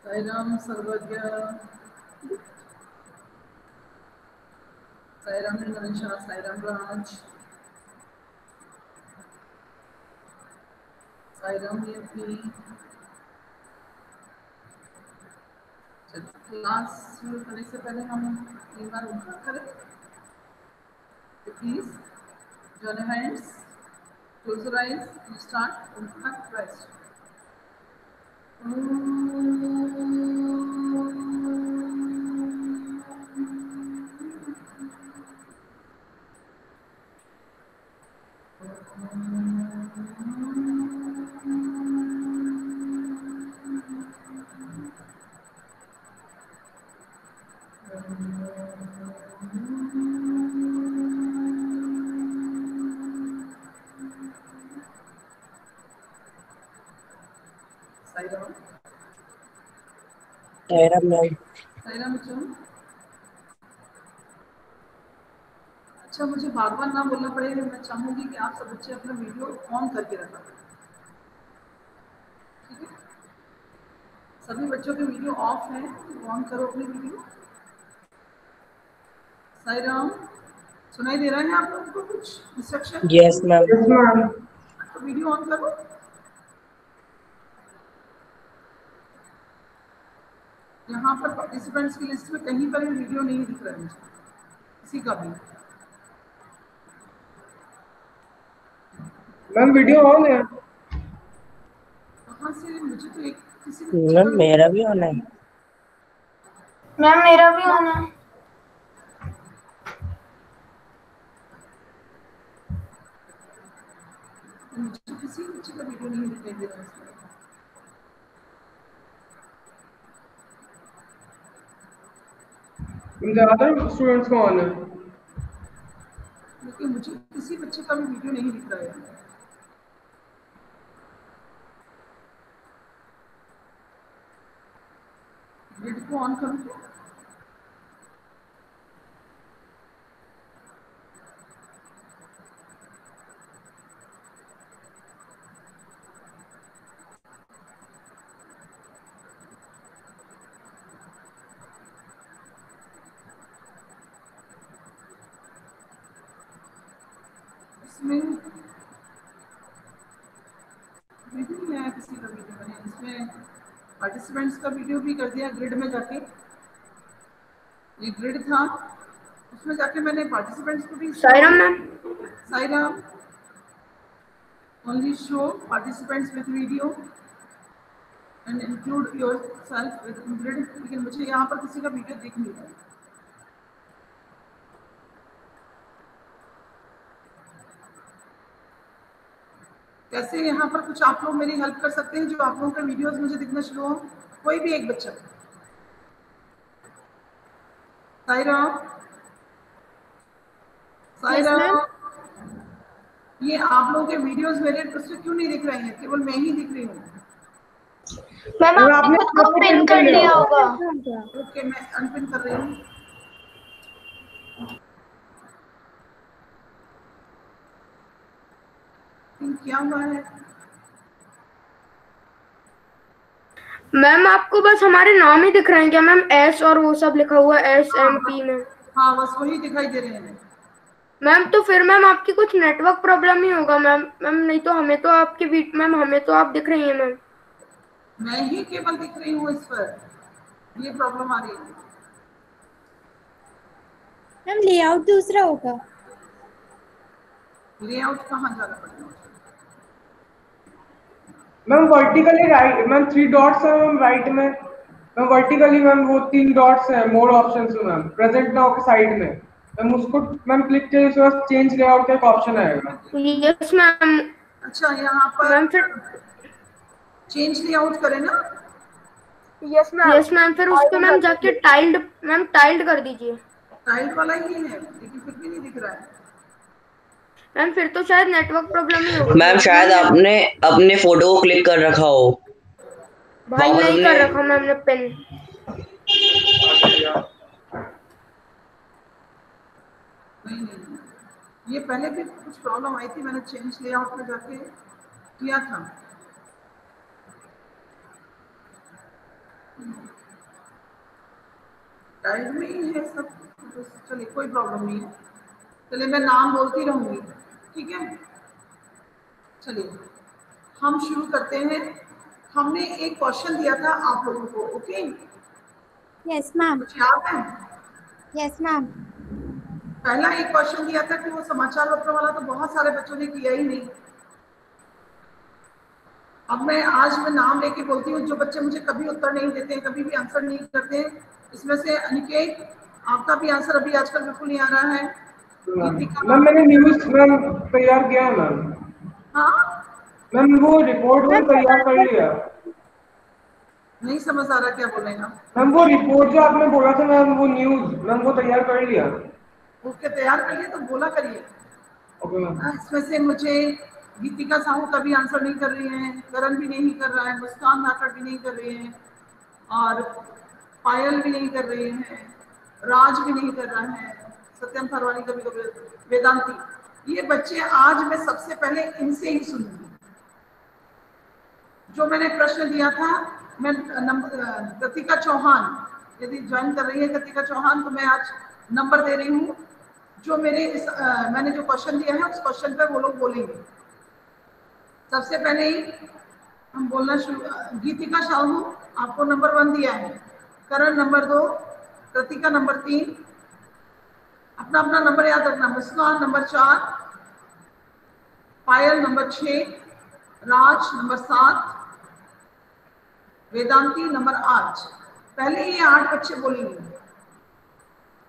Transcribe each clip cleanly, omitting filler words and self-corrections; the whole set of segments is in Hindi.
साईराम सर्वज्ञ, साईराम निशा, साईराम राज, साईराम यूपी। क्लास शुरू करने से पहले हम एक बार उठा करें, please join your hands, close your eyes and start उठा rest. साईराम, साईराम मैम। साईराम बच्चों। अच्छा, मुझे बार बार ना बोलना पड़ेगा। मैं चाहूंगी कि आप सब बच्चे अपना वीडियो ऑन करके रखा करें, ठीक है? सभी बच्चों के वीडियो ऑफ है, ऑन करो अपनी वीडियो। साईराम, सुनाई दे रहा है आप लोगों को कुछ instruction? Yes ma'am. Yes ma'am. तो वीडियो ऑन करो। यहाँ पर पार्टिसिपेंट्स की लिस्ट में कहीं पर भी वीडियो नहीं दिख रहा है मुझे, किसी का भी। मैम वीडियो ऑन है। कहाँ से? मुझे तो एक किसी बच्चे का मैम भी मेरा भी ऑन है। मैम मेरा भी ऑन है। मुझे किसी बच्चे का वीडियो नहीं दिखाई दे रहा है इसमें। ज़्यादातर स्टूडेंट्स का ऑन है। लेकिन मुझे किसी बच्चे का भी वीडियो नहीं दिख रहा है। ग्रिड को ऑन करूँ तो? इसमें वीडियो नहीं आया किसी का वीडियो। मैंने इसमें पार्टिसिपेंट्स का वीडियो भी कर दिया ग्रिड में जाके। ये ग्रिड था, उसमें जाके मैंने पार्टिसिपेंट्स को भी Sairam ma'am. Sairam, only show participants with video and include yourself with grid। लेकिन मुझे यहाँ पर किसी का वीडियो दिख नहीं रहा है। कैसे यहाँ पर कुछ आप लोग मेरी हेल्प कर सकते हैं, जो आप लोगों के वीडियोस मुझे दिखना शुरू हो? कोई भी एक बच्चा। साईराम, साईराम, ये आप लोगों के वीडियोस मेरे उससे क्यों नहीं दिख रहे हैं? केवल मैं ही दिख रही हूँ। मैम आपने खुद को पिन कर लिया होगा। ओके, मैं अनपिन कर रही हूँ। पिन क्या हुआ है? मैम आपको बस हमारे नाम ही दिख रहे हैं क्या मैम? एस और वो सब लिखा हुआ है SMP में। हाँ, बस वही दिखाई दे रहे हैं। मैम तो फिर मैम आपकी कुछ नेटवर्क प्रॉब्लम ही होगा मैम। मैम नहीं तो हमें तो आपकी मैम हमें तो आप दिख रही हैं मैम। मैं ही केवल दिख रही हूँ इस पर, ये प्रॉब्लम आ रही है। मैम लेआउट दूसरा होगा। लेआउट कहाँ जाना पड़ेगा? Ma'am vertically right, ma'am 3 dots है मैम राइट में। मैम वर्टिकली मैम वो 3 डॉट्स हैं, मोर ऑप्शंस में मैम प्रेजेंट नाउ के साइड में। मैम उसको मैम क्लिक किए उसके बाद चेंज लेआउट का एक ऑप्शन आएगा। Yes ma'am. अच्छा, यहाँ पर मैम फिर चेंज लेआउट करें ना? यस मैम फिर उस पे मैम जाके टाइल्ड कर दीजिए। टाइल वाला ही है, लेकिन फिर भी नहीं दिख रहा है। मैम फिर तो शायद नेटवर्क प्रॉब्लम ही होगी। मैम शायद आपने अपने फोटो को क्लिक कर रखा हो। भाई वापस नहीं अपने कर रखा मैम ने पिन। नहीं, ये पहले भी कुछ प्रॉब्लम आई थी, मैंने चेंज लेआउट में जाके किया था। टाइम में ही है सब, तो चलिए कोई प्रॉब्लम नहीं है। चलिए मैं नाम बोलती रहूंगी, ठीक है। चलिए हम शुरू करते हैं। हमने एक क्वेश्चन दिया था आप लोगों को, ओके? Yes ma'am. कुछ याद है? Yes ma'am. पहला एक क्वेश्चन दिया था कि वो समाचार पत्र वाला, तो बहुत सारे बच्चों ने किया ही नहीं। अब मैं नाम लेके बोलती हूँ, जो बच्चे मुझे कभी उत्तर नहीं देते हैं, कभी भी आंसर नहीं करते हैं, इसमें से अनिकेत, आपका भी आंसर अभी आजकल बिल्कुल नहीं आ रहा है। मैम मैंने न्यूज मैम तैयार किया है मैम। हाँ मैम वो रिपोर्ट वो तैयार कर लिया। नहीं समझ आ रहा क्या बोलेगा। मैम वो रिपोर्ट जो आपने बोला था मैम, वो न्यूज मैम वो तैयार कर लिया। ओके तैयार करिए, तो बोला करिए। Okay ma'am. इसमें से मुझे गीतिका साहू का भी आंसर नहीं कर रही है, करण भी नहीं कर रहा है, मुस्कान धाकड़ भी नहीं कर रही है, और पायल भी नहीं कर रही है, राज भी नहीं कर रहा है, सत्यम थरवानी का भी कर रहे हैं, वेदांती। ये बच्चे आज मैं सबसे पहले इनसे ही सुनूंगी। जो मैंने प्रश्न दिया था, मैं कृतिका चौहान, यदि ज्वाइन कर रही है कृतिका चौहान, तो मैं आज नंबर दे रही हूँ। जो मेरे मैंने जो क्वेश्चन दिया है उस क्वेश्चन पर वो लोग बोलेंगे। सबसे पहले ही हम बोलना शुरू। गीतिका साहू आपको नंबर 1 दिया है, करण नंबर 2, कृतिका नंबर 3, अपना अपना नंबर याद रखना। मुस्कान नंबर 4, पायल नंबर 6, राज नंबर 7, वेदांती नंबर 8। पहले ये 8 बच्चे बोलेंगे।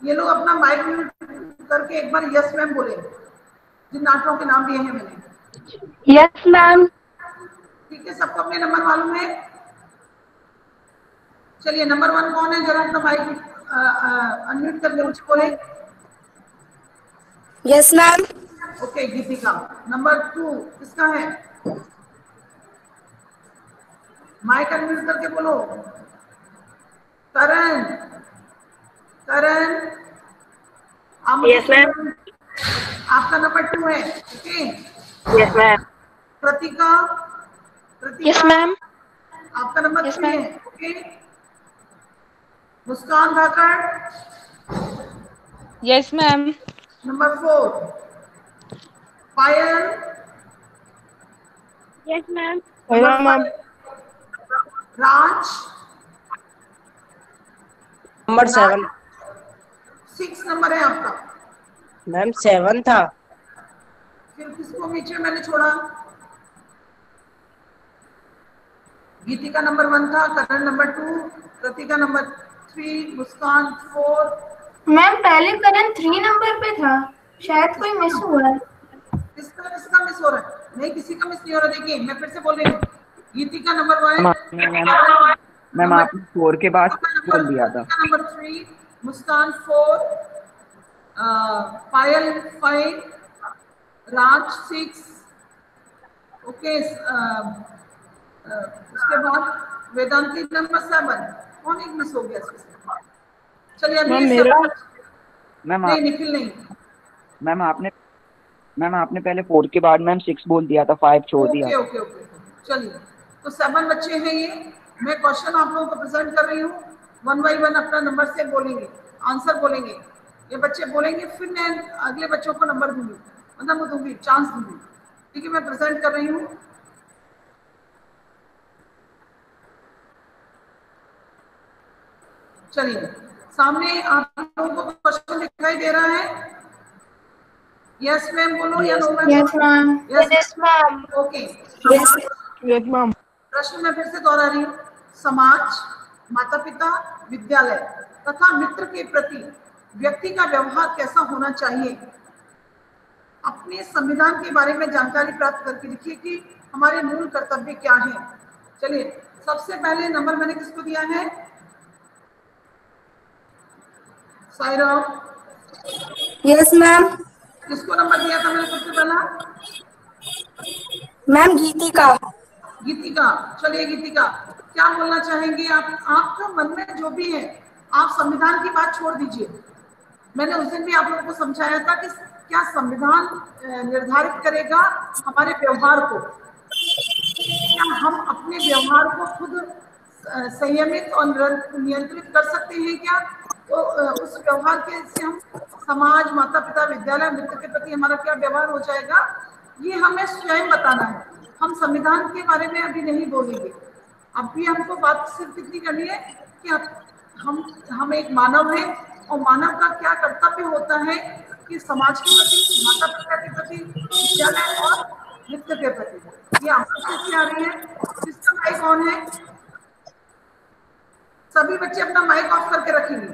ये लोग अपना माइक म्यूट करके एक बार यस मैम बोले, जिन 8 के नाम दिए हैं मैंने। Yes ma'am. ठीक है, सबको अपने नंबर मालूम है? चलिए नंबर 1 कौन है, जरा अपना माइक अनम्यूट करके मुझे बोले। Yes ma'am. ओके गीतिका। नंबर 2 किसका है? माइक अनम्यूट करके बोलो। करण, करण आप मुझे यस मैम। आपका नंबर 2 है, okay. Yes ma'am. Pratika, yes ma'am. आपका नंबर Yes, 3 ma'am. है, okay. Muskan Dhakad yes ma'am. Number 4, Payal, yes ma'am. Number 5, Raj number 7 6 number है आपका। मैम 7 था। फिर किसको नीचे मैंने छोड़ा? गीतिका नंबर 1 था, करण नंबर 2, कृतिका नंबर 3, मुस्कान 4। मैम पहले करण 3 नंबर पे था, शायद कोई मिस हुआ है। किसका मिस हो रहा है? नहीं किसी का मिस नहीं हो रहा। देखिए मैं फिर से बोल रही हूँ। गीतिका नंबर 1, मैम आपने 4 के बाद बोल दिया था। नंबर 3, मुस्कान 4, पायल 5, राज 6, ओके। उसके बाद वेदांती नंबर 7। कौन एक मिस हो गया इसमें? चलिए अभी मैम नहीं, निखिल नहीं। मैम आपने पहले 4 के बाद मैम 6 बोल दिया था, 5 छोड़ दिया। ओके। चलिए तो 7 बच्चे हैं ये। मैं क्वेश्चन आप लोगों को प्रेजेंट कर रही हूँ, 1 बाय 1 अपना नंबर से बोलेंगे, आंसर बोलेंगे। ये बच्चे बोलेंगे, फिर मैं अगले बच्चों को नंबर दूंगी, मतलब दूंगी, चांस दूंगी। ठीक है, मैं प्रेजेंट कर रही हूँ। चलिए सामने आप लोगों को क्वेश्चन दिखाई दे रहा है? यस मैम बोलो या no ma'am? Yes ma'am. Yes ma'am. Okay. Yes ma'am. प्रश्न मैं फिर से दोहरा रही हूँ। समाज, माता पिता, विद्यालय तथा मित्र के प्रति व्यक्ति का व्यवहार कैसा होना चाहिए? अपने संविधान के बारे में जानकारी प्राप्त करके लिखिए कि हमारे मूल कर्तव्य क्या हैं। चलिए सबसे पहले नंबर मैंने किसको दिया है? सायराम। Yes ma'am. किसको नंबर दिया था मैंने सबसे पहला? मैम गीतिका। गीतिका। चलिए गीतिका, क्या बोलना चाहेंगे आप? आपका मन में जो भी है, आप संविधान की बात छोड़ दीजिए। मैंने उस दिन भी आप लोगों को समझाया था कि क्या संविधान निर्धारित करेगा हमारे व्यवहार को? क्या हम अपने व्यवहार को खुद संयमित और नियंत्रित कर सकते हैं क्या? तो उस व्यवहार के से हम समाज, माता पिता, विद्यालय, मित्र के प्रति हमारा क्या व्यवहार हो जाएगा, ये हमें स्वयं बताना है। हम संविधान के बारे में अभी नहीं बोलेंगे। अभी हमको बात सिर्फ इतनी करनी है कि हम एक मानव हैं और मानव का क्या कर्तव्य होता है कि समाज के प्रति, माता पिता के प्रति, विद्यालय और मित्र के प्रति। ये आवाज कैसी आ रही है? किसका माइक ऑन है? सभी बच्चे अपना माइक ऑफ करके रखेंगे,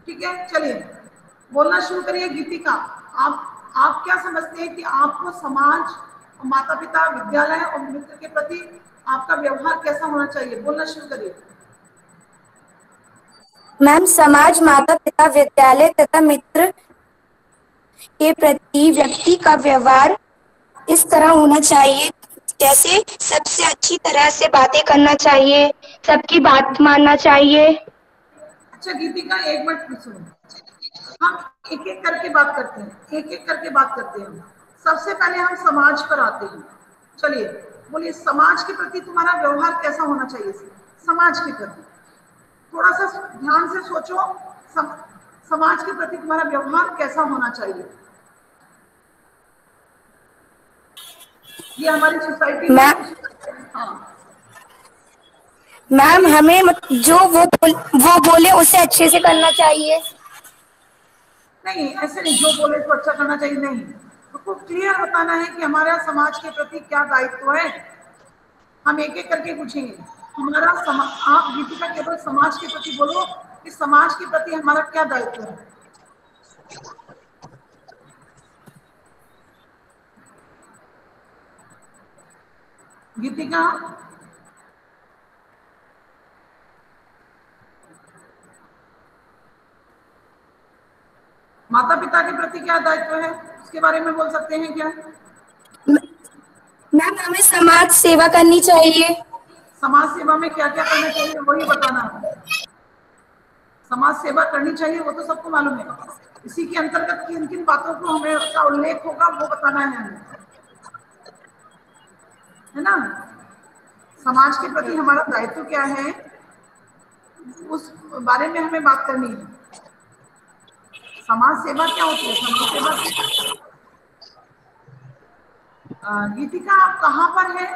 ठीक है? चलिए बोलना शुरू करिए। गीतिका, आप क्या समझते हैं कि आपको समाज, माता पिता, विद्यालय और मित्र के प्रति आपका व्यवहार कैसा होना चाहिए? बोलना शुरू करिए। मैम, समाज, माता पिता, विद्यालय तथा मित्र के प्रति व्यक्ति का व्यवहार इस तरह होना चाहिए जैसे सबसे अच्छी तरह से बातें करना चाहिए, सबकी बात मानना चाहिए। अच्छा गीतिका, एक मिनट सुनो, हम एक एक करके बात करते हैं, सबसे पहले हम समाज पर आते हैं। चलिए बोलिए, समाज के प्रति तुम्हारा व्यवहार कैसा होना चाहिए? समाज के प्रति थोड़ा सा ध्यान से सोचो, समाज के प्रति तुम्हारा व्यवहार कैसा होना चाहिए? ये हमारी सोसाइटी में। हाँ मैम, हमें जो वो बोले उसे अच्छे से करना चाहिए। नहीं, ऐसे नहीं जो बोले तो अच्छा करना चाहिए, नहीं, तो क्लियर बताना है कि हमारा समाज के प्रति क्या दायित्व है। हम एक एक करके पूछेंगे। हमारा आप गीतिका केवल समाज के प्रति बोलो कि समाज के प्रति हमारा क्या दायित्व है। गीतिका, माता पिता के प्रति क्या दायित्व है उसके बारे में बोल सकते हैं क्या? मैम, हमें समाज सेवा करनी चाहिए। समाज सेवा में क्या क्या करना चाहिए वही बताना है। समाज सेवा करनी चाहिए वो तो सबको मालूम है, इसी के अंतर्गत किन किन बातों को हमें उसका उल्लेख होगा वो बताना है हमें, है ना? समाज के प्रति हमारा दायित्व क्या है उस बारे में हमें बात करनी है। समाज सेवा क्या होती है? समाज सेवा गीतिका, आप कहाँ पर है?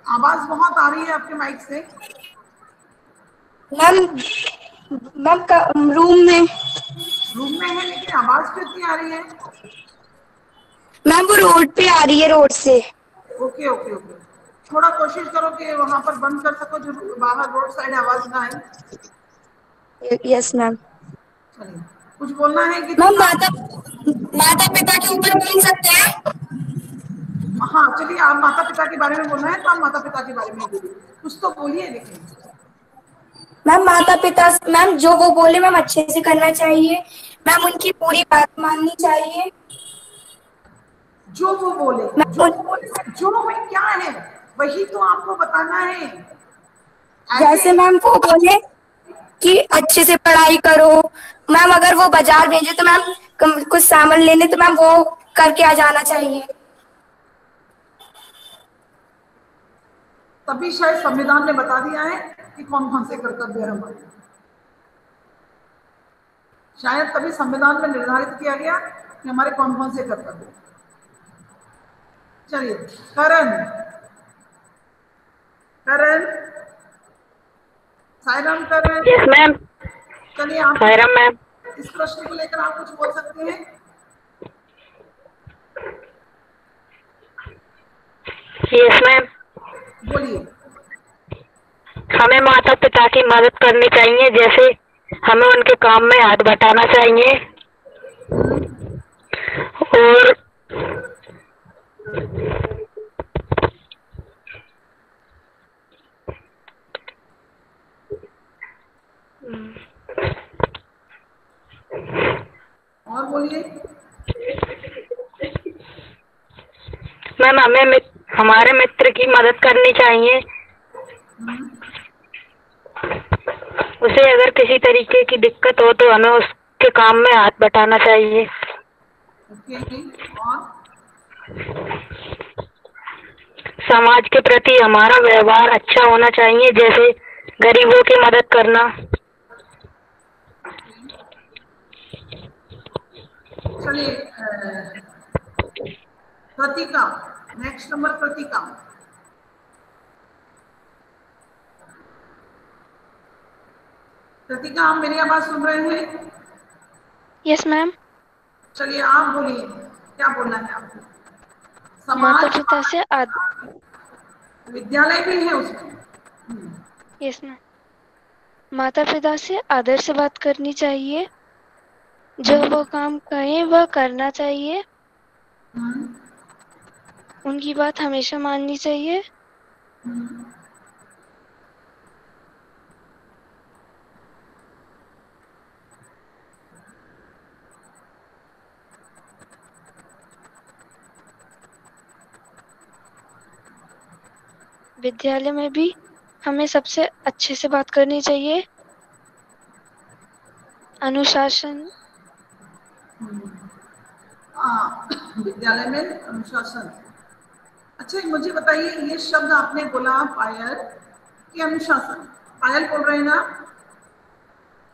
आवाज बहुत आ रही है आपके माइक से। मैम, रूम में है, लेकिन आवाज क्यों इतनी आ रही है? मैम, वो रोड पे आ रही है, रोड से। ओके ओके ओके, थोड़ा कोशिश करो कि वहां पर बंद कर सको जो बाहर रोड साइड आवाज ना आए। Yes ma'am. चलिए, कुछ बोलना है कि मैम, माता पिता के ऊपर बोल सकते हैं? हाँ चलिए, आप माता पिता के बारे में बोलना है तो आप माता पिता के बारे में बोलिए, कुछ तो बोलिए। लेकिन मैम, माता पिता, मैम जो वो बोले मैम अच्छे से करना चाहिए। मैम, उनकी पूरी बात माननी चाहिए। जो वो बोले, जो में क्या है वही तो आपको बताना है। जैसे मैम वो बोले कि अच्छे से पढ़ाई करो, मैम अगर वो बाजार भेजे तो मैम कुछ सामान लेने तो मैम वो करके आ जाना चाहिए। तभी शायद संविधान ने बता दिया है कि कौन कौन से कर्तव्य है हमारे, शायद तभी संविधान में निर्धारित किया गया कि हमारे कौन कौन से कर्तव्य। चलिए करण, सायरम करण। Yes ma'am. चलिए आप सायरम मैम, इस प्रश्न को लेकर आप कुछ बोल सकते हैं? Yes ma'am. बोलिए। हमें माता पिता की मदद करनी चाहिए, जैसे हमें उनके काम में हाथ बटाना चाहिए और बोलिए। मैम, हमें हमारे मित्र की मदद करनी चाहिए, उसे अगर किसी तरीके की दिक्कत हो तो हमें उसके काम में हाथ बटाना चाहिए। और समाज के प्रति हमारा व्यवहार अच्छा होना चाहिए, जैसे गरीबों की मदद करना। चलिए कृतिका, नेक्स्ट नंबर कृतिका। कृतिका, आप मेरी आवाज सुन रहे हैं? Yes ma'am. चलिए आप बोलिए, क्या बोलना है आपको? माता समाज पिता से विद्यालय भी है उसमें। Yes ma'am. माता पिता से आदर से बात करनी चाहिए, जो वो काम कहें वह करना चाहिए, उनकी बात हमेशा माननी चाहिए। विद्यालय में भी हमें सबसे अच्छे से बात करनी चाहिए। अनुशासन। विद्यालय में अनुशासन। अच्छा मुझे बताइए, ये शब्द आपने बोला पायल कि अनुशासन, पायल बोल रहे हैं ना?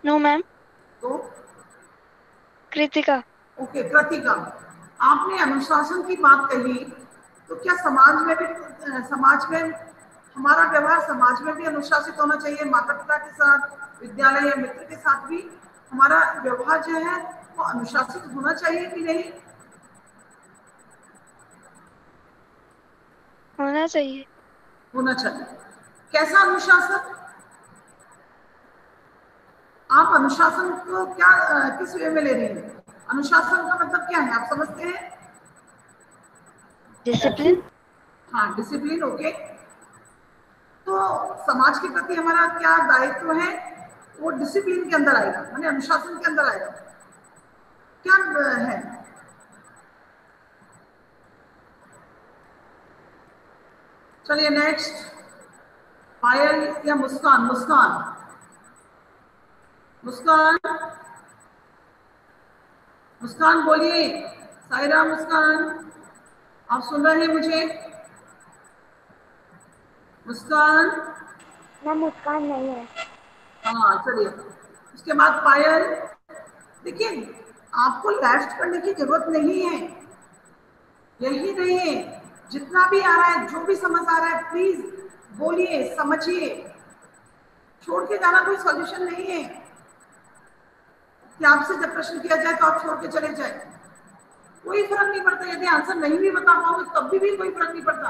No ma'am. तो कृतिका। ओके कृतिका, आपने अनुशासन की बात कही, तो क्या समाज में भी, समाज में हमारा व्यवहार समाज में भी अनुशासित होना चाहिए? माता पिता के साथ, विद्यालय या मित्र के साथ भी हमारा व्यवहार जो है वो अनुशासित होना चाहिए कि नहीं? होना चाहिए। होना चाहिए। कैसा अनुशासन? आप अनुशासन को क्या किस वे में ले रही हैं? अनुशासन का मतलब क्या है, आप समझते हैं? डिसिप्लिन। हाँ डिसिप्लिन, ओके। तो समाज के प्रति हमारा क्या दायित्व है, वो डिसिप्लिन के अंदर आएगा, माने अनुशासन के अंदर आएगा। क्या है? चलिए नेक्स्ट, पायल या मुस्कान? मुस्कान, मुस्कान, मुस्कान बोलिए। सायरा, मुस्कान, आप सुन रहे हैं मुझे? मुस्कान? ना मुस्कान नहीं है। हाँ चलिए, उसके बाद पायल। देखिए आपको लेफ्ट करने की जरूरत नहीं है, यही नहीं है, जितना भी आ रहा है, जो भी समझ आ रहा है प्लीज बोलिए, समझिए। छोड़ के जाना कोई सॉल्यूशन नहीं है कि आपसे जब प्रश्न किया जाए तो आप छोड़ के चले जाए। कोई फर्क नहीं पड़ता, यदि आंसर नहीं भी बता पाओगे तब भी कोई फर्क नहीं पड़ता,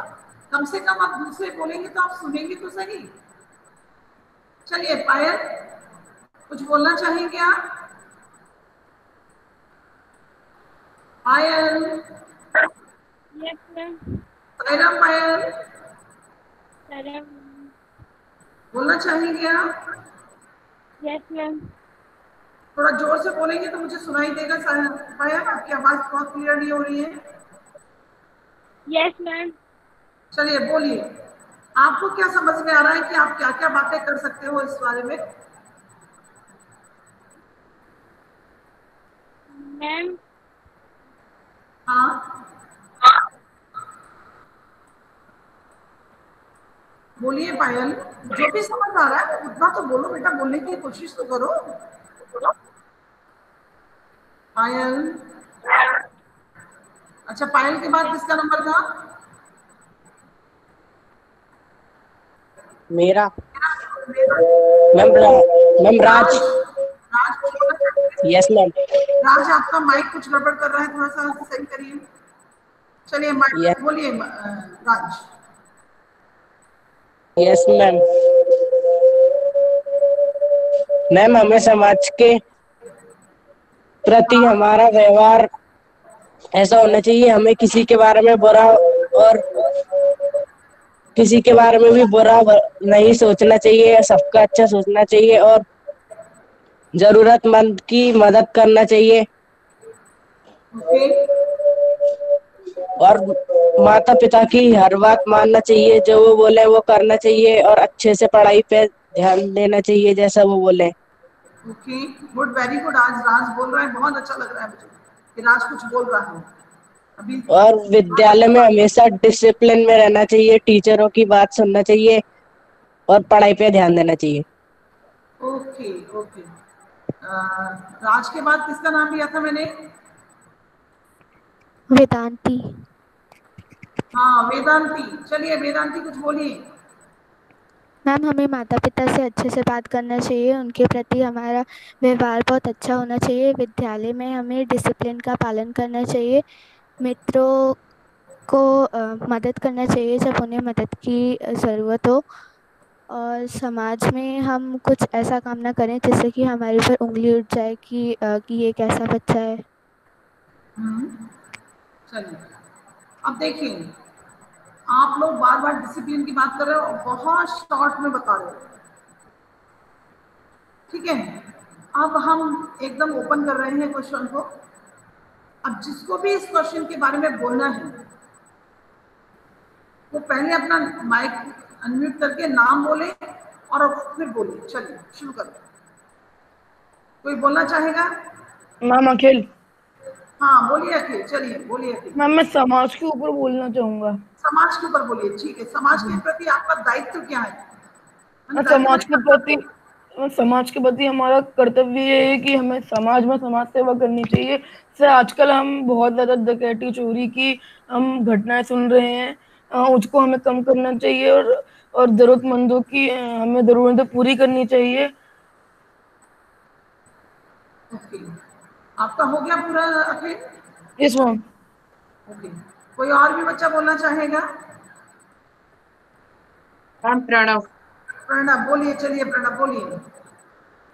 कम से कम आप दूसरे बोलेंगे तो आप सुनेंगे तो सही। चलिए पायल, कुछ बोलना चाहेंगे आप? Payal? Yes ma'am. Saira, Payal ma'am. बोलना चाहेंगे आप? Yes ma'am. थोड़ा जोर से बोलेंगे तो मुझे सुनाई देगा। पायल आपकी आवाज बहुत क्लियर नहीं हो रही है। Yes ma'am. चलिए बोलिए, आपको क्या समझ में आ रहा है कि आप क्या क्या बातें कर सकते हो इस बारे में? मैम। हाँ बोलिए पायल, जो भी समझ आ रहा है उतना तो बोलो बेटा, बोलने की कोशिश तो करो। पायल? अच्छा पायल के बाद किसका नंबर था? मेरा। Ma'am ma'am Raj. Yes ma'am. Raj आपका माइक कुछ गड़बड़ कर रहा है, थोड़ा सा सही करिए। चलिए माइक बोलिए राज। Yes ma'am. मैम हमें समाज के प्रति हमारा व्यवहार ऐसा होना चाहिए, हमें किसी के बारे में बुरा और किसी के बारे में भी बुरा नहीं सोचना चाहिए, सबका अच्छा सोचना चाहिए और जरूरतमंद की मदद करना चाहिए। और माता पिता की हर बात मानना चाहिए, जो वो बोले वो करना चाहिए और अच्छे से पढ़ाई पे ध्यान देना चाहिए जैसा वो बोले। Okay good, very good. आज राज बोल रहा है, बहुत अच्छा लग रहा है मुझे कि राज कुछ बोल रहा है अभी। और विद्यालय में हमेशा डिसिप्लिन में रहना चाहिए, टीचरों की बात सुनना चाहिए और पढ़ाई पे ध्यान देना चाहिए। Okay okay. राज के बाद किसका नाम लिया था मैंने? वेदांती। हाँ वेदांती, चलिए वेदांती कुछ बोलिए। मैम हमें माता पिता से अच्छे से बात करना चाहिए, उनके प्रति हमारा व्यवहार बहुत अच्छा होना चाहिए। विद्यालय में हमें डिसिप्लिन का पालन करना चाहिए। मित्रों को मदद करना चाहिए जब उन्हें मदद की ज़रूरत हो। और समाज में हम कुछ ऐसा काम ना करें जिससे कि हमारे ऊपर उंगली उठ जाए कि ये कैसा बच्चा है। चलिए अब देखिए, आप लोग बार बार डिसिप्लिन की बात कर रहे हो और बहुत शॉर्ट में बता रहे हो, ठीक है। अब हम एकदम ओपन कर रहे हैं क्वेश्चन को। अब जिसको भी इस क्वेश्चन के बारे में बोलना है वो पहले अपना माइक अनम्यूट करके नाम बोले और फिर बोलिए। चलिए शुरू करो। कोई बोलना चाहेगा? मैम अखिल। हाँ बोलिए अखिल, चलिए बोलिए अखिल। मैम मैं समाज के ऊपर बोलना चाहूंगा। समाज के ऊपर बोलिए, ठीक है। समाज के प्रति आपका दायित्व क्या है? समाज के प्रति हमारा कर्तव्य ये है कि हमें समाज में समाज सेवा करनी चाहिए। जैसे आजकल हम बहुत ज्यादा डकैती चोरी की हम घटनाएं सुन रहे हैं, उसको हमें कम करना चाहिए और जरूरतमंदों की हमें जरूरतें पूरी करनी चाहिए। ओके, आपका हो गया पूरा अखिल? Yes ma'am. ओके, कोई और भी बच्चा बोलना चाहेगा? मैम प्रणव। प्रणव बोलिए, चलिए प्रणव बोलिए।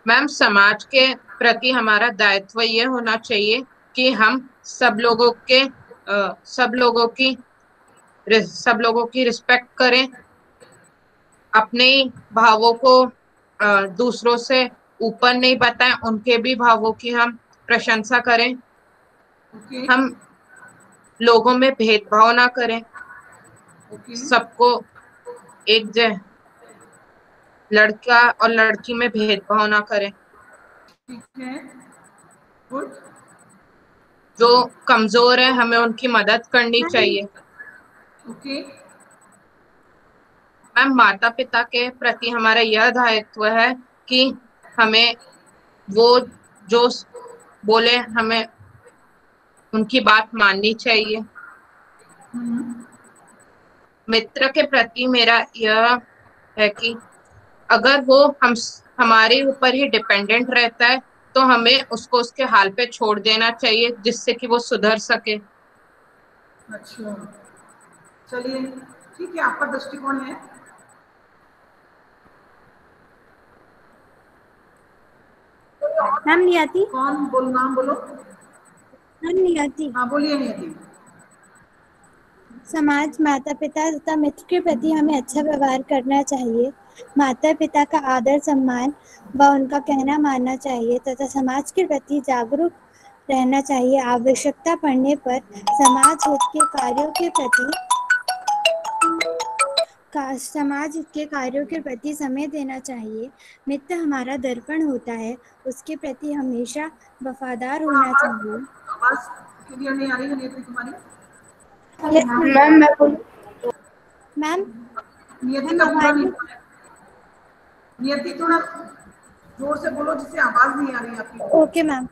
मैम समाज के प्रति हमारा दायित्व ये होना चाहिए कि हम सब लोगों की रिस्पेक्ट करें, अपने भावों को दूसरों से ऊपर नहीं बताएं, उनके भी भावों की हम प्रशंसा करें। हम लोगों में भेदभाव ना करें, सबको एक लड़का और लड़की में भेदभाव ना करें। ठीक है, गुड। जो कमजोर है हमें उनकी मदद करनी चाहिए। ओके। मैम माता पिता के प्रति हमारा यह दायित्व है कि हमें वो जो बोले हमें उनकी बात माननी चाहिए। मित्र के प्रति मेरा यह है कि अगर वो हमारे ऊपर ही डिपेंडेंट रहता है तो हमें उसको उसके हाल पे छोड़ देना चाहिए, जिससे कि वो सुधर सके। अच्छा, चलिए ठीक है, आपका दृष्टिकोण है। मैम नियति। कौन नाम बोलो। मैम नियति। हाँ बोलिए नियति। समाज, माता पिता तथा मित्र के प्रति हमें अच्छा व्यवहार करना चाहिए। माता पिता का आदर सम्मान व उनका कहना मानना चाहिए तथा समाज के प्रति जागरूक रहना चाहिए। आवश्यकता पड़ने पर समाज हित के कार्यों के प्रति समय देना चाहिए। मित्र हमारा दर्पण होता है, उसके प्रति हमेशा वफादार होना चाहिए। आवाज क्लियर नहीं आ रही है नियति तुम्हारी। मैम नियति का पूरा नहीं, नियति थोड़ा जोर से बोलो जिससे आवाज नहीं आ रही आपकी। Okay ma'am.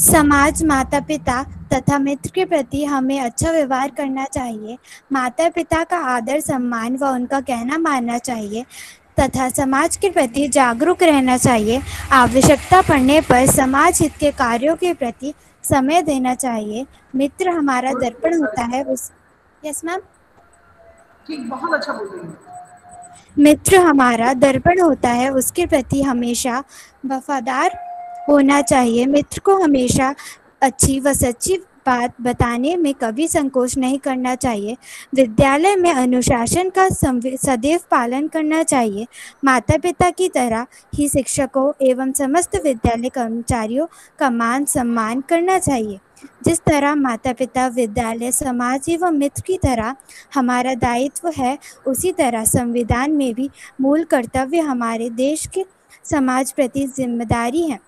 समाज, माता पिता तथा मित्र के प्रति हमें अच्छा व्यवहार करना चाहिए। माता पिता का आदर सम्मान व उनका कहना मानना चाहिए तथा समाज के प्रति जागरूक रहना चाहिए। आवश्यकता पड़ने पर समाज हित के कार्यों के प्रति समय देना चाहिए। मित्र हमारा दर्पण होता है यस मैम। ठीक, बहुत अच्छा बोल रही है। मित्र हमारा दर्पण होता है, उसके प्रति हमेशा वफादार होना चाहिए। मित्र को हमेशा अच्छी व सच्ची बात बताने में कभी संकोच नहीं करना चाहिए। विद्यालय में अनुशासन का सदैव पालन करना चाहिए। माता पिता की तरह ही शिक्षकों एवं समस्त विद्यालय कर्मचारियों का मान सम्मान करना चाहिए। जिस तरह माता पिता, विद्यालय, समाज एवं मित्र की तरह हमारा दायित्व है, उसी तरह संविधान में भी मूल कर्तव्य हमारे देश के समाज प्रति जिम्मेदारी है,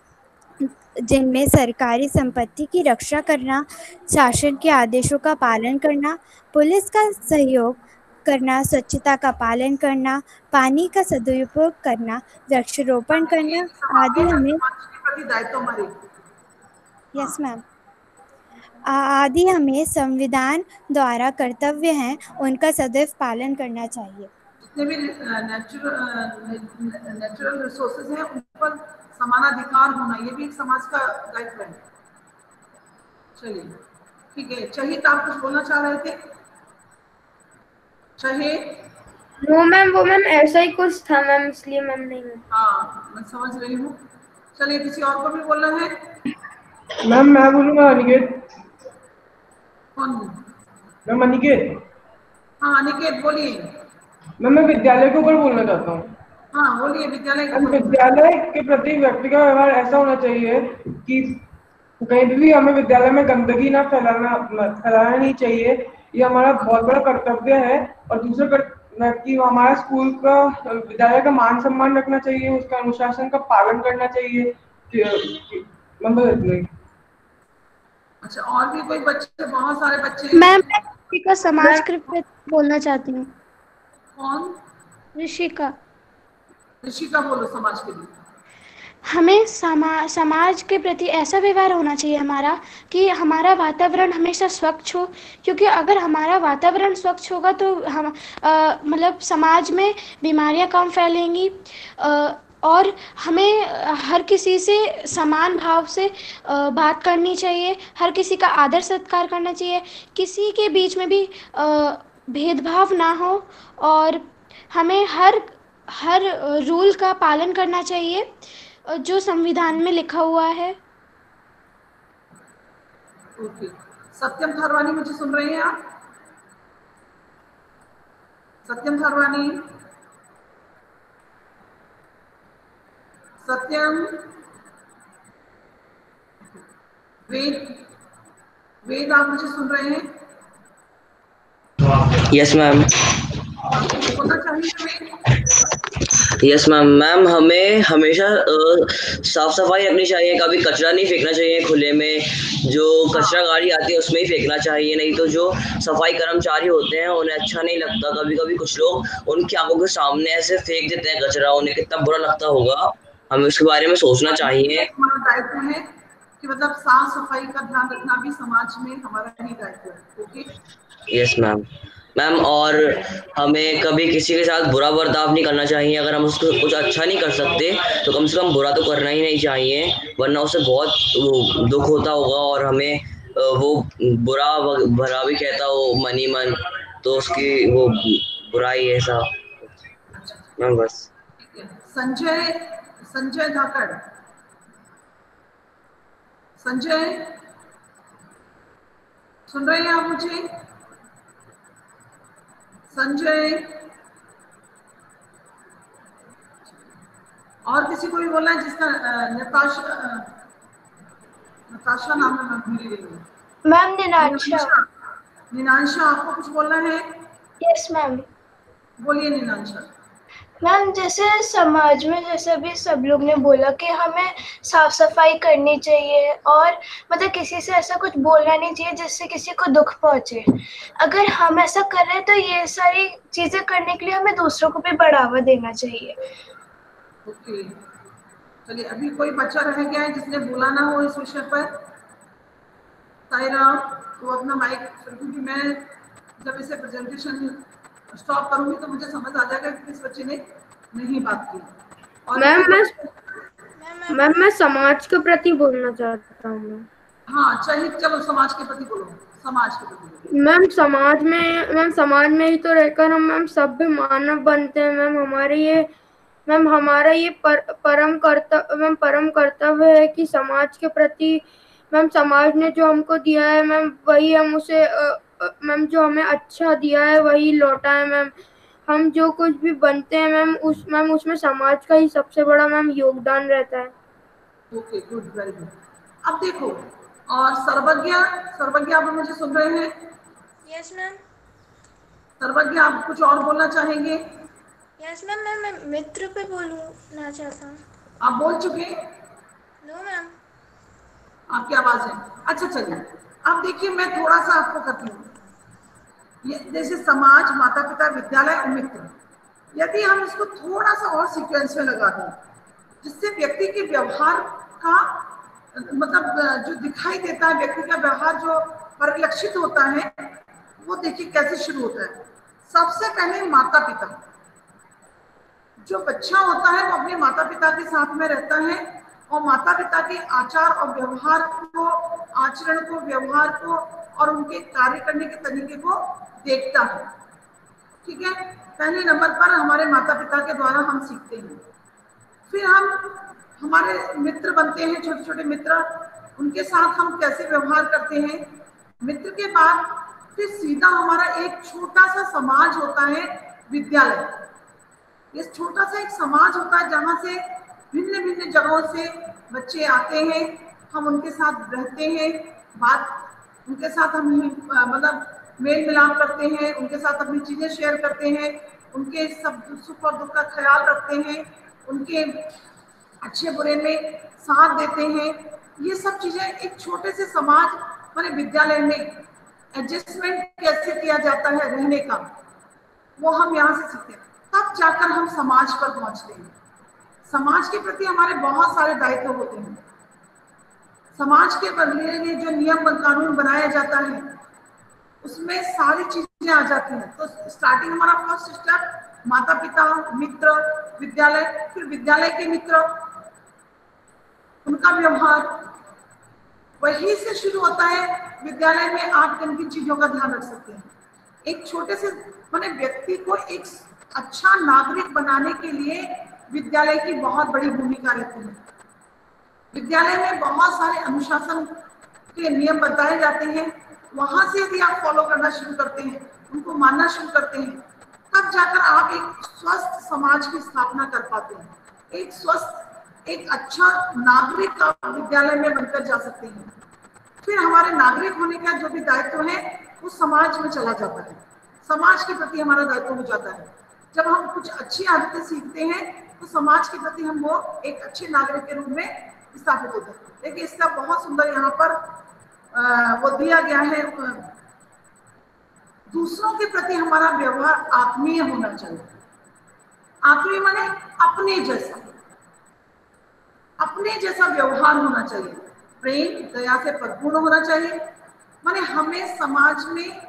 जिनमें सरकारी संपत्ति की रक्षा करना, शासन के आदेशों का पालन करना, पुलिस का सहयोग करना, स्वच्छता का पालन करना, पानी का सदुपयोग करना, वृक्षारोपण करना आदि हमें दायित्व हमारे। यस मैम आदि हमें संविधान द्वारा कर्तव्य हैं, उनका सदैव पालन करना चाहिए। जितने भी नेचुरल रिसोर्सेज हैं उन पर समानाधिकार होना, ये भी एक समाज का दायित्व है। चलिए ठीक है, शहीद आप कुछ बोलना चाह रहे थे? शहीद? नो मैम, वो मैम ऐसा ही कुछ था मैम, इसलिए मैम नहीं। हाँ मैं समझ रही हूँ। चलिए किसी और को भी बोलना है? मैम मैं बोलूँगा अनिकेत। कौन? मैम अनिकेत। हाँ अनिकेत बोलिए। मैम मैं विद्यालय के ऊपर बोलना चाहता हूँ। हाँ बोलिए। विद्यालय विद्यालय के प्रति व्यक्ति का व्यवहार ऐसा होना चाहिए कि कहीं भी हमें विद्यालय में गंदगी ना फैलाना नहीं चाहिए। ये हमारा बहुत बड़ा कर्तव्य है। और दूसरा कि हमारा स्कूल का विद्यालय का मान सम्मान रखना चाहिए, उसका अनुशासन का पालन करना चाहिए। अच्छा और भी कोई बच्चे? बहुत सारे बच्चे। मैम ऋषिका समाज के प्रति बोलना चाहती हूँ। कौन? ऋषिका। ऋषिका बोलो समाज के लिए। हमें समाज के प्रति ऐसा व्यवहार होना चाहिए हमारा कि हमारा वातावरण हमेशा स्वच्छ हो, क्योंकि अगर हमारा वातावरण स्वच्छ होगा तो हम मतलब समाज में बीमारियां कम फैलेंगी। और हमें हर किसी से समान भाव से बात करनी चाहिए, हर किसी का आदर सत्कार करना चाहिए, किसी के बीच में भी भेदभाव ना हो, और हमें हर रूल का पालन करना चाहिए जो संविधान में लिखा हुआ है। ओके। सत्यम थारवानी मुझे सुन रहे हैं आप? सत्यम थारवानी? सत्यम? वेद आप मुझे सुन रहे हैं? Yes ma'am. बोलना चाहिए? Yes ma'am. मैम हमें हमेशा साफ सफाई रखनी चाहिए, कभी कचरा नहीं फेंकना चाहिए खुले में। जो कचरा गाड़ी आती है उसमें ही फेंकना चाहिए, नहीं तो जो सफाई कर्मचारी होते हैं उन्हें अच्छा नहीं लगता। कभी कभी कुछ लोग उनकी आंखों के सामने ऐसे फेंक देते हैं कचरा, उन्हें कितना बुरा लगता होगा। हमें उसके बारे में सोचना चाहिए। हमारा दायित्व है कि मतलब साफ सफाई का ध्यान रखना भी समाज में हमारा ही दायित्व है। ओके। Yes ma'am. मैम और हमें कभी किसी के साथ बुरा बर्ताव नहीं करना चाहिए। अगर हम उसको कुछ अच्छा नहीं कर सकते तो कम से कम बुरा तो करना ही नहीं चाहिए, वरना उसे बहुत दुख होता होगा और हमें वो बुरा भला भी कहता हो मन ही मन, तो उसकी वो बुराई ऐसा। मैम बस। संजय धाकड़। संजय सुन रहे हैं आप मुझे? संजय? और किसी को भी बोलना है जिसका नताशा नाम है? मैं भूल गई हूँ मैम। निनांशा। निनांशा आपको कुछ बोलना है? Yes ma'am. बोलिए निनांशा। मैम जैसे समाज में जैसे भी सब लोग ने बोला कि हमें साफ सफाई करनी चाहिए, और मतलब किसी से ऐसा कुछ बोलना नहीं चाहिए जिससे किसी को दुख पहुंचे। अगर हम ऐसा कर रहे हैं तो ये सारी चीजें करने के लिए हमें दूसरों को भी बढ़ावा देना चाहिए। ओके। चलिए अभी कोई बच्चा रह गया है जिसने बोला ना हो इस विषय पर? सायरा तो अपना माइक, क्योंकि मैं जब इसे प्रेजेंटेशन स्टॉप करूंगी तो मुझे समझ आ जाएगा कि किस बच्चे ने नहीं बात की। और मैम मैं समाज के प्रति बोलना चाहता हूँ। हाँ चाहिए, चलो समाज के प्रति बोलो। समाज के प्रति मैम समाज में ही तो रहकर हम मैम सभ्य मानव बनते हैं। मैम हमारा ये परम कर्तव्य है कि समाज के प्रति मैम समाज ने जो हमको दिया है मैम वही हम उसे मैम जो हमें अच्छा दिया है वही लौटाए। मैम हम जो कुछ भी बनते हैं मैम उसमें समाज का ही सबसे बड़ा मैम योगदान रहता है। Okay good, very good. अब देखो, और सर्वज्ञ आप मुझे सुन रहे हैं? Yes ma'am. सर्वज्ञ आप कुछ और बोलना चाहेंगे? Yes ma'am. मैं मित्र पे बोलना चाहता हूँ। आप बोल चुके? No ma'am. आपकी आवाज है। अच्छा चलिए अब देखिए, मैं थोड़ा सा आपको करती हूँ। जैसे समाज, माता पिता, विद्यालय और मित्र, यदि हम इसको थोड़ा सा और सीक्वेंस में लगा दें, जिससे व्यक्ति के व्यवहार का मतलब जो दिखाई देता है, व्यक्ति का व्यवहार जो परिलक्षित होता है, वो देखिए कैसे शुरू होता है। सबसे पहले माता पिता, जो बच्चा होता है वो अपने माता पिता के साथ में रहता है और माता पिता के आचार और व्यवहार को, आचरण को, व्यवहार को और उनके कार्य करने के तरीके को देखता है। ठीक है, पहले नंबर पर हमारे माता पिता के द्वारा हम सीखते हैं। फिर हम हमारे मित्र बनते हैं, छोटे छोटे मित्र, उनके साथ हम कैसे व्यवहार करते हैं। मित्र के बाद फिर सीधा हमारा एक छोटा सा समाज होता है, विद्यालय। ये छोटा सा एक समाज होता है जहाँ से भिन्न भिन्न जगहों से बच्चे आते हैं, हम उनके साथ रहते हैं, उनके साथ हम मतलब मेल मिलाप करते हैं, उनके साथ अपनी चीजें शेयर करते हैं, उनके सब सुख और दुख का ख्याल रखते हैं, उनके अच्छे बुरे में साथ देते हैं। ये सब चीजें एक छोटे से समाज माने विद्यालय में एडजस्टमेंट कैसे किया जाता है रहने का, वो हम यहाँ से सीखते हैं। तब जाकर हम समाज पर पहुंचते हैं। समाज के प्रति हमारे बहुत सारे दायित्व होते हैं। समाज के लिए जो नियम कानून बनाया जाता है उसमें सारी चीजें आ जाती हैं। तो स्टार्टिंग हमारा फर्स्ट स्टेप माता पिता, मित्र, विद्यालय, फिर विद्यालय के मित्र, उनका व्यवहार, वही से शुरू होता है। विद्यालय में आप किन किन चीजों का ध्यान रख सकते हैं। एक छोटे से माने व्यक्ति को एक अच्छा नागरिक बनाने के लिए विद्यालय की बहुत बड़ी भूमिका रहती है। विद्यालय में बहुत सारे अनुशासन के नियम बताए जाते हैं। वहां से यदि आप फॉलो करना शुरू करते हैं, उनको मानना शुरू करते हैं, तब जाकर आप एक स्वस्थ समाज की स्थापना कर पाते हैं। एक स्वस्थ, एक अच्छा नागरिक आप विद्यालय में बनकर जा सकते हैं। फिर हमारे नागरिक होने का जो भी दायित्व है वो समाज में चला जाता है। समाज के प्रति हमारा दायित्व हो जाता है। जब हम कुछ अच्छी आदतें सीखते हैं तो समाज के प्रति हम वो एक अच्छे नागरिक के रूप में स्थापित होते हैं। देखिए इसका बहुत सुंदर यहाँ पर वो दिया गया है। दूसरों के प्रति हमारा व्यवहार आत्मीय होना चाहिए। आत्मीय माने अपने जैसा व्यवहार होना चाहिए। प्रेम, दया से परिपूर्ण होना चाहिए। माने हमें समाज में,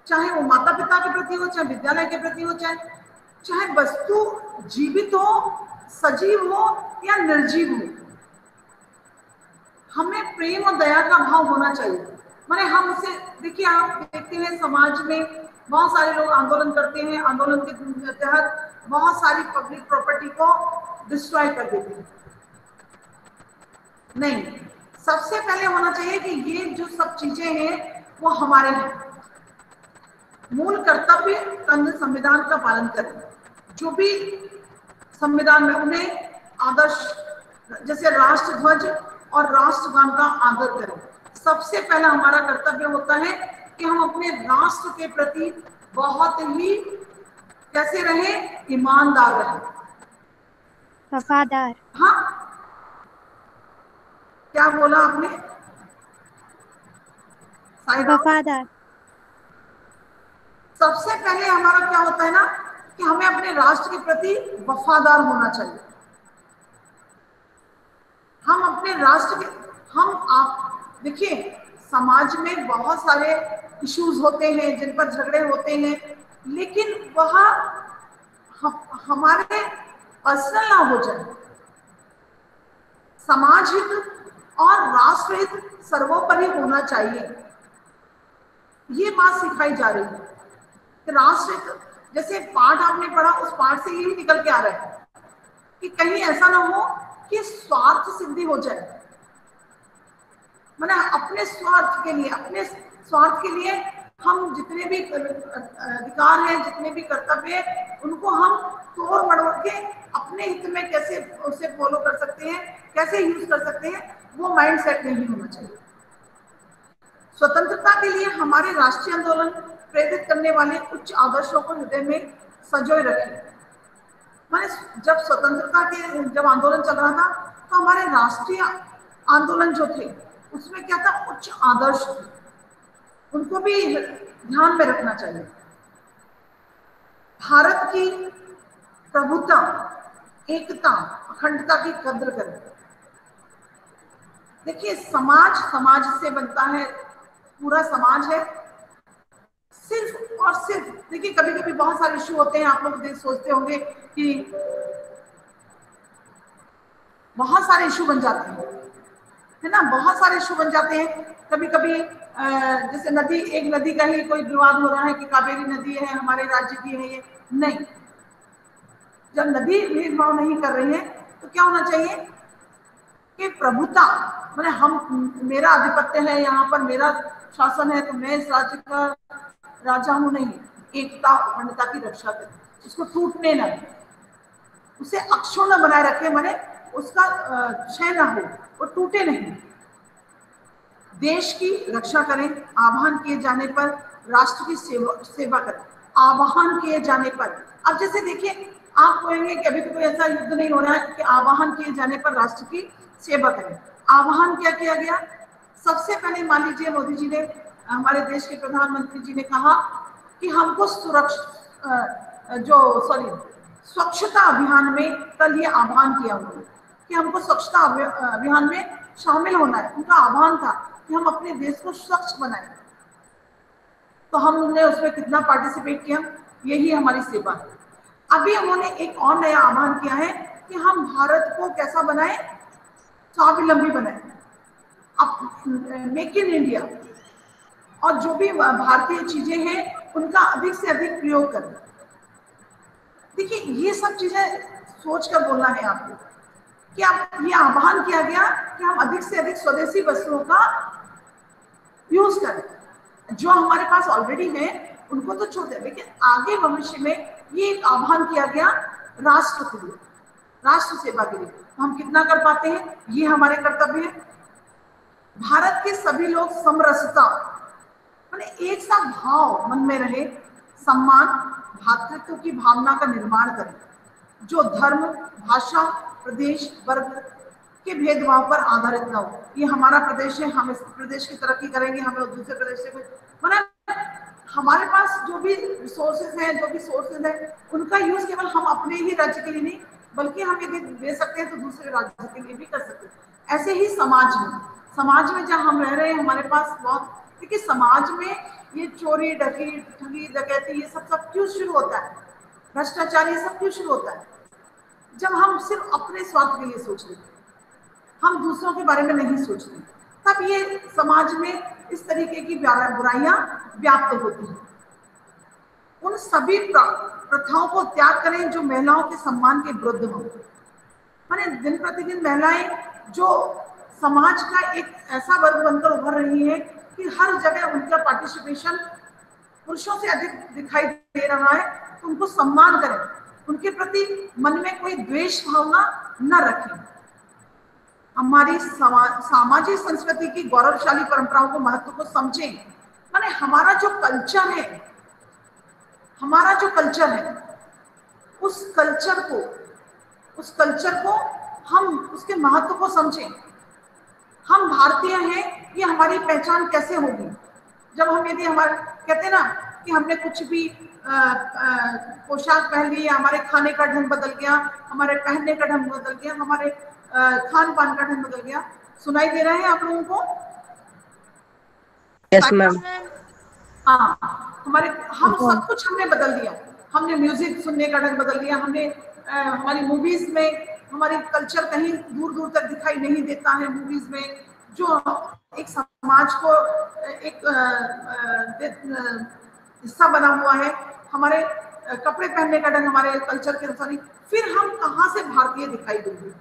चाहे वो माता पिता के प्रति हो, चाहे विद्यालय के प्रति हो, चाहे वस्तु जीवित हो, सजीव हो या निर्जीव हो, हमें प्रेम और दया का भाव होना चाहिए। माने हम उसे, देखिए आप देखते हैं समाज में बहुत सारे लोग आंदोलन करते हैं, आंदोलन के तहत बहुत सारी पब्लिक प्रॉपर्टी को डिस्ट्रॉय कर देते हैं। नहीं, सबसे पहले होना चाहिए कि ये जो सब चीजें हैं वो हमारे हैं। मूल कर्तव्य संविधान का पालन करें। जो भी संविधान में उन्हें आदर्श, जैसे राष्ट्र ध्वज और राष्ट्रगान का आदर करें। सबसे पहला हमारा कर्तव्य होता है कि हम अपने राष्ट्र के प्रति बहुत ही कैसे रहें, ईमानदार रहें, वफादार। हाँ, क्या बोला आपने? वफादार। सबसे पहले हमारा क्या होता है ना कि हमें अपने राष्ट्र के प्रति वफादार होना चाहिए। हम अपने राष्ट्र के, आप देखिए समाज में बहुत सारे इश्यूज होते हैं जिन पर झगड़े होते हैं, लेकिन वह हमारे पर्सनल ना हो जाए। समाज हित और राष्ट्र हित सर्वोपरि होना चाहिए। ये बात सिखाई जा रही है। राष्ट्र हित, जैसे पाठ आपने पढ़ा, उस पाठ से यही निकल के आ रहा है कि कहीं ऐसा ना हो कि स्वार्थ सिद्धि हो जाए। मतलब अपने स्वार्थ के लिए हम जितने भी अधिकार हैं, जितने भी कर्तव्य हैं, उनको हम तोड़ मड़ोड़ के अपने हित में कैसे उसे फॉलो कर सकते हैं, कैसे यूज कर सकते हैं, वो माइंड सेट नहीं होना चाहिए। स्वतंत्रता के लिए हमारे राष्ट्रीय आंदोलन प्रेरित करने वाले उच्च आदर्शों को हृदय में संजोए रखें। मैंने जब आंदोलन चल रहा था तो हमारे राष्ट्रीय आंदोलन जो थे उसमें क्या था, उच्च आदर्श थे। उनको भी ध्यान में रखना चाहिए। भारत की प्रभुता, एकता, अखंडता की कद्र करें। देखिए समाज से बनता है, पूरा समाज है। सिर्फ और सिर्फ देखिए, कभी कभी बहुत सारे इश्यू होते हैं, आप लोग सोचते होंगे कि बहुत सारे इश्यू बन जाते हैं, है ना, बहुत सारे इश्यू बन जाते हैं। कभी कभी जैसे नदी, एक नदी का ही कोई विवाद हो रहा है कि कावेरी नदी है, हमारे राज्य की है, ये नहीं। जब नदी भेदभाव नहीं कर रही है तो क्या होना चाहिए कि प्रभुता, मैंने हम, मेरा आधिपत्य है यहाँ पर, मेरा शासन है, तो मैं इस राज्य का राजा हूं, नहीं। एकता, अखंडता की रक्षा करें, उसको टूटने न दें, उसे अक्षुण्ण बनाए रखे, माने उसका क्षय ना हो, वो टूटे नहीं। देश की रक्षा करें, आह्वान किए जाने पर राष्ट्र की सेवा करें, आह्वान किए जाने पर। अब जैसे देखिए, आप कहेंगे कि अभी तो कोई ऐसा युद्ध नहीं हो रहा है कि आह्वान किए जाने पर राष्ट्र की सेवा करें। आह्वान क्या किया गया? सबसे पहले मान लीजिए मोदी जी ने, हमारे देश के प्रधानमंत्री जी ने कहा कि हमको स्वच्छता अभियान में, कल ये आह्वान किया उन्होंने कि हमको स्वच्छता अभियान में शामिल होना है। उनका आह्वान था कि हम अपने देश को स्वच्छ बनाएं। तो हमने उसमें कितना पार्टिसिपेट किया, यही हमारी सेवा है। अभी उन्होंने एक और नया आह्वान किया है कि हम भारत को कैसा बनाएं, स्वावलंबी बनाएं, मेक इन इंडिया, और जो भी भारतीय चीजें हैं उनका अधिक से अधिक प्रयोग करें। देखिए, ये सब चीजें सोच कर बोलना है आपको कि आप, ये आह्वान किया गया कि हम अधिक से अधिक स्वदेशी वस्तुओं का यूज करें। जो हमारे पास ऑलरेडी है उनको तो छोड़ दें, लेकिन आगे भविष्य में ये एक आह्वान किया गया राष्ट्र के लिए, राष्ट्र सेवा के लिए। तो हम कितना कर पाते हैं, ये हमारे कर्तव्य है। भारत के सभी लोग समरसता, माने एक सा भाव मन में रहे, सम्मान, भातृत्व की भावना का निर्माण करें, जो धर्म, भाषा, प्रदेश, वर्ग के भेदभाव पर आधारित न हो। ये हमारा प्रदेश है, हम इस प्रदेश की तरक्की करेंगे, हमें दूसरे प्रदेश से कोई, मतलब हमारे पास जो भी रिसोर्सेज हैं, जो भी सोर्सेज हैं, उनका यूज केवल हम अपने ही राज्य के लिए नहीं, बल्कि हम यदि दे सकते हैं तो दूसरे राज्य के लिए भी कर सकते हैं। ऐसे ही समाज में जहाँ हम रह रहे हैं, हमारे पास बहुत, क्योंकि समाज में ये चोरी, ठगी, डकैती, ये सब क्यों शुरू होता है, भ्रष्टाचार, ये सब क्यों शुरू होता है? जब हम सिर्फ अपने स्वार्थ के लिए सोच रहे हैं, हम दूसरों के बारे में नहीं सोच रहे, तब ये समाज में इस तरीके की बुराइयां व्याप्त होती हैं। उन सभी प्रथाओं को त्याग करें जो महिलाओं के सम्मान के विरुद्ध हो। माने दिन प्रतिदिन महिलाएं जो समाज का एक ऐसा वर्ग बनकर उभर रही है कि हर जगह उनका पार्टिसिपेशन पुरुषों से अधिक दिखाई दे रहा है, तो उनको सम्मान करें, उनके प्रति मन में कोई द्वेष भावना न रखें। हमारी सामाजिक संस्कृति की गौरवशाली परंपराओं को, महत्व को समझें। माने हमारा जो कल्चर है, उस कल्चर को हम, उसके महत्व को समझें। हम भारतीय हैं, ये हमारी पहचान कैसे होगी जब हम, यदि हमारे कहते हैं ना कि हमने कुछ भी पोशाक पहन ली, हमारे खाने का ढंग बदल गया, हमारे पहनने का ढंग बदल गया, हमारे खान पान का ढंग बदल गया। सुनाई दे रहा है आप लोगों को? Yes ma'am. हाँ, हम सब कुछ हमने बदल दिया। हमने म्यूजिक सुनने का ढंग बदल दिया, हमने हमारी मूवीज में हमारी कल्चर कहीं दूर दूर तक दिखाई नहीं देता है। मूवीज में जो एक समाज को एक हिस्सा बना हुआ है, हमारे कपड़े पहनने का ढंग हमारे कल्चर के अनुसार, फिर हम कहाँ से भारतीय दिखाई देंगे?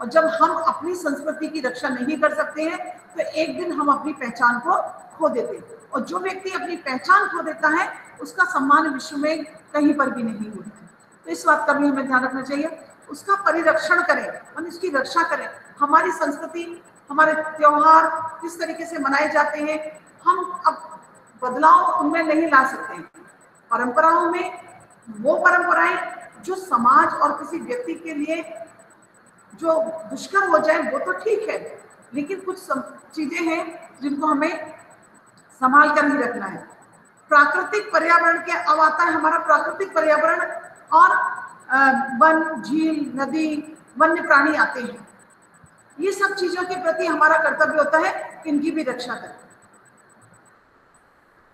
और जब हम अपनी संस्कृति की रक्षा नहीं कर सकते हैं तो एक दिन हम अपनी पहचान को खो देते हैं। और जो व्यक्ति अपनी पहचान खो देता है उसका सम्मान विश्व में कहीं पर भी नहीं होता है। तो इस बात का भी हमें ध्यान रखना चाहिए, उसका परिरक्षण करें और उसकी रक्षा करें। हमारी संस्कृति, हमारे त्योहार किस तरीके से मनाए जाते हैं, हम अब बदलाव उनमें नहीं ला सकते। परंपराओं में वो परंपराएं जो समाज और किसी व्यक्ति के लिए जो दुष्कर हो जाए वो तो ठीक है, लेकिन कुछ चीजें हैं जिनको हमें संभाल कर ही रखना है। प्राकृतिक पर्यावरण के अब आता है हमारा प्राकृतिक पर्यावरण और वन, झील, नदी, वन्य प्राणी आते हैं। ये सब चीजों के प्रति हमारा कर्तव्य होता है कि इनकी भी रक्षा करें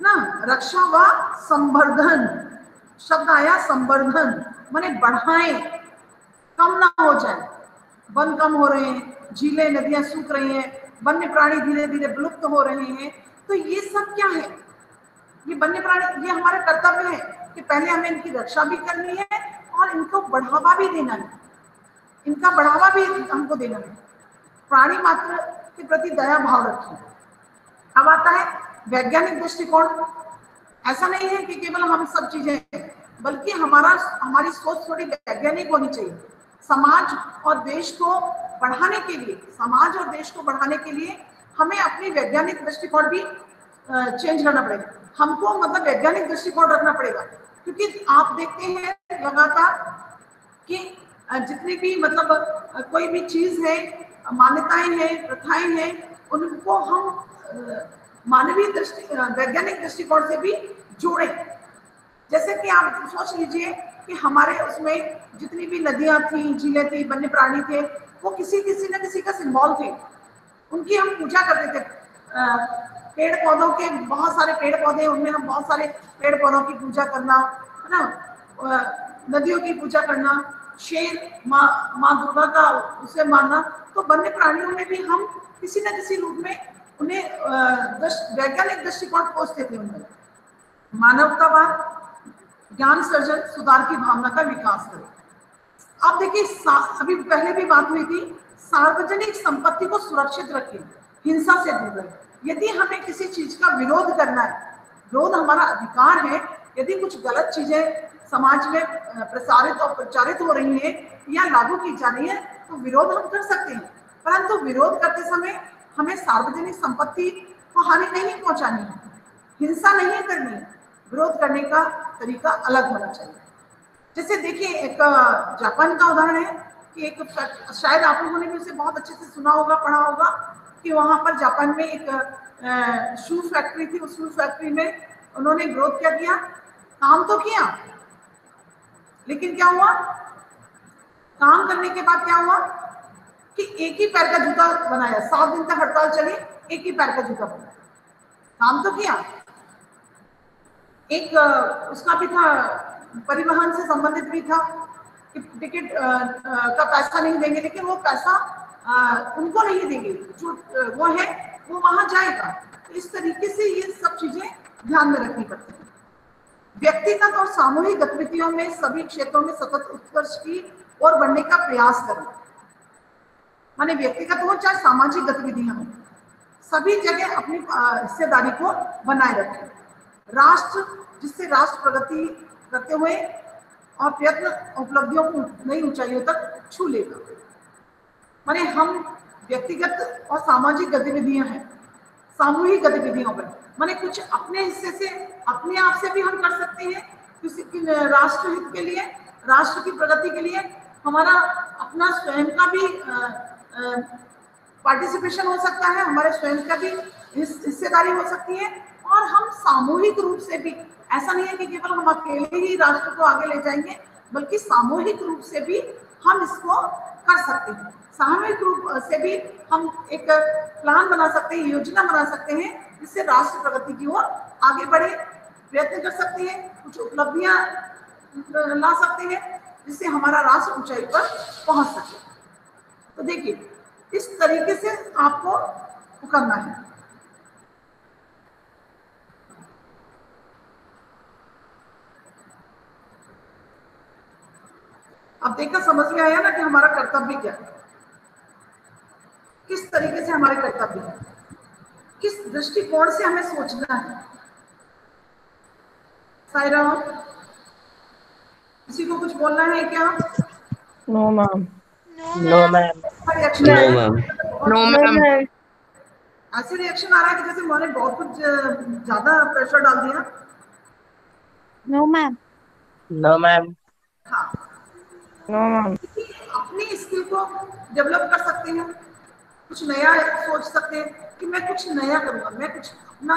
ना। रक्षा व संवर्धन शब्द आया, संवर्धन माने बढ़ाएं, कम ना हो जाए। वन कम हो रहे हैं, झीलें नदियां सूख रही हैं, वन्य प्राणी धीरे धीरे विलुप्त हो रहे हैं। तो ये सब क्या है? ये वन्य प्राणी, ये हमारा कर्तव्य है कि पहले हमें इनकी रक्षा भी करनी है और इनको बढ़ावा भी देना है, इनका बढ़ावा भी हमको देना है। प्राणी मात्र के प्रति दया भाव रखें। अब आता है वैज्ञानिक दृष्टिकोण। ऐसा नहीं है कि केवल हम सब चीजें, बल्कि हमारी सोच थोड़ी वैज्ञानिक होनी चाहिए। समाज और देश को बढ़ाने के लिए, समाज और देश को बढ़ाने के लिए हमें अपनी वैज्ञानिक दृष्टिकोण भी चेंज करना पड़ेगा। हमको मतलब वैज्ञानिक दृष्टिकोण रखना पड़ेगा, क्योंकि आप देखते हैं लगातार कि जितनी भी मतलब कोई भी चीज है, मान्यताएं हैं, प्रथाएं हैं, उनको हम मानवीय वैज्ञानिक दृष्टिकोण से भी जोड़े। जैसे कि आप सोच लीजिए कि हमारे उसमें जितनी भी नदियां थी, झीलें थी, वन्य प्राणी थे, वो किसी न किसी का सिंबल थे, उनकी हम पूजा करते थे। पेड़ पौधों के बहुत सारे पेड़ पौधे, उनमें हम बहुत सारे पेड़ पौधों की पूजा करना, है ना, नदियों की पूजा करना, शेर माँ दुर्गा का उसे मानना। तो वन्य प्राणियों में भी हम किसी न किसी रूप में उन्हें वैज्ञानिक दृष्टिकोण खोजते थे। उनमें मानवतावाद, ज्ञान सृजन, सुधार की भावना का विकास करें। अब देखिए, अभी पहले भी बात हुई थी, सार्वजनिक संपत्ति को सुरक्षित रखें, हिंसा से दूर रहें। यदि हमें किसी चीज का विरोध करना है, विरोध हमारा अधिकार है। यदि कुछ गलत चीजें समाज में प्रसारित और प्रचारित हो रही हैं या लागू की जा रही है, तो विरोध हम कर सकते हैं, परंतु विरोध करते समय हमें सार्वजनिक संपत्ति को हानि नहीं पहुंचानी है, हिंसा नहीं करनी है। विरोध करने का तरीका अलग होना चाहिए। जैसे देखिए, एक जापान का उदाहरण है कि एक, शायद आप लोगों ने भी उसे बहुत अच्छे से सुना होगा, पढ़ा होगा, कि वहां पर जापान में एक शू फैक्ट्री थी। उस शू फैक्ट्री में उन्होंने विरोध क्या किया, काम तो किया, लेकिन क्या हुआ, काम करने के बाद क्या हुआ कि एक ही पैर का जूता बनाया। 7 दिन तक हड़ताल चली, एक ही पैर का जूता बनाया। काम तो किया। एक उसका भी था, परिवहन से संबंधित भी था कि टिकट का पैसा नहीं देंगे, लेकिन वो पैसा उनको नहीं देंगे, जो वो है वो वहां जाएगा। तो इस तरीके से ये सब चीजें ध्यान में रखनी पड़ती है। व्यक्तिगत और सामूहिक गतिविधियों में सभी क्षेत्रों में सतत उत्कर्ष की ओर बढ़ने का प्रयास करें। माने व्यक्तिगत हो चाहे सामाजिक गतिविधियां हो, सभी जगह अपनी हिस्सेदारी को बनाए रखें। राष्ट्र, जिससे राष्ट्र प्रगति करते हुए और प्रयत्न उपलब्धियों को नई ऊंचाइयों तक छू लेगा। माने हम व्यक्तिगत और सामाजिक गतिविधियां हैं, सामूहिक गतिविधियों पर, माने कुछ अपने हिस्से से, अपने आप से भी हम कर सकते हैं, किसी की राष्ट्र हित के लिए, राष्ट्र की प्रगति के लिए हमारा अपना स्वयं का भी पार्टिसिपेशन हो सकता है, हमारे स्वयं का भी हिस्सेदारी हो सकती है। और हम सामूहिक रूप से भी, ऐसा नहीं है कि केवल हम अकेले ही राष्ट्र को आगे ले जाएंगे, बल्कि सामूहिक रूप से भी हम इसको कर सकते हैं। सामूहिक रूप से भी हम एक प्लान बना सकते हैं, योजना बना सकते हैं, जिससे राष्ट्र प्रगति की ओर आगे बढ़े, प्रयत्न कर सकते हैं, कुछ उपलब्धियां ला सकते हैं, जिससे हमारा राष्ट्र ऊंचाई पर पहुंच सके। तो देखिए, इस तरीके से आपको करना है। अब देखा, समझ में आया ना कि हमारा कर्तव्य क्या है, किस तरीके से हमारे कर्तव्य है, किस दृष्टिकोण से हमें सोचना है। सायरा, किसी को कुछ बोलना है क्या? No ma'am. No ma'am. No ma'am. ऐसे रिएक्शन आ रहा है कि जैसे मैंने बहुत कुछ ज्यादा प्रेशर डाल दिया। No ma'am. No ma'am. हाँ, नो मैम। अपनी स्किल को डेवलप कर सकते हैं, कुछ नया सोच सकते हैं कि मैं कुछ नया करूंगा, मैं कुछ अपना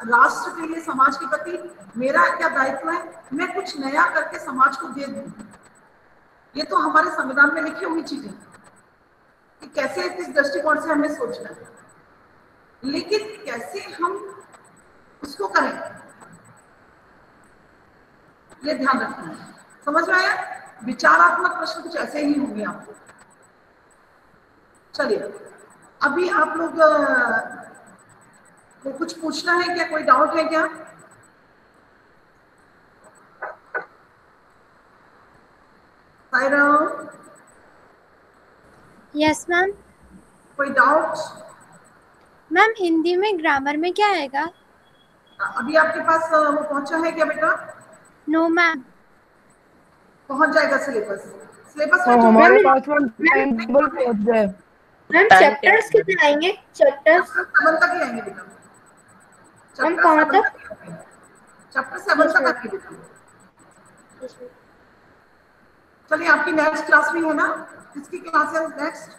राष्ट्र के लिए, समाज के प्रति मेरा क्या दायित्व है, मैं कुछ नया करके समाज को दे दूं। ये तो हमारे संविधान में लिखी हुई चीजें कि कैसे किस दृष्टिकोण से हमें सोचना है, लेकिन कैसे हम उसको करें ये ध्यान रखना है। समझ में आया? विचारात्मक प्रश्न कुछ ऐसे ही होंगे आपको। चलिए, अभी आप लोग को कुछ पूछना है क्या? कोई डाउट है क्या? Yes ma'am. कोई डाउट? मैम हिंदी में ग्रामर में क्या आएगा? अभी आपके पास वो पहुंचा है क्या बेटा? No ma'am. पहुंच जाएगा सिलेबस। सिलेबस में हमारे पास में टेबल पहुंच जाए। मैम चैप्टर्स कितने आएंगे? चैप्टर्स 7 तक ही आएंगे बेटा। मैम कहाँ तक? चैप्टर 7 तक आएंगे बेटा। चलिए, आपकी नेक्स्ट क्लास भी है ना? किसकी क्लास है नेक्स्ट?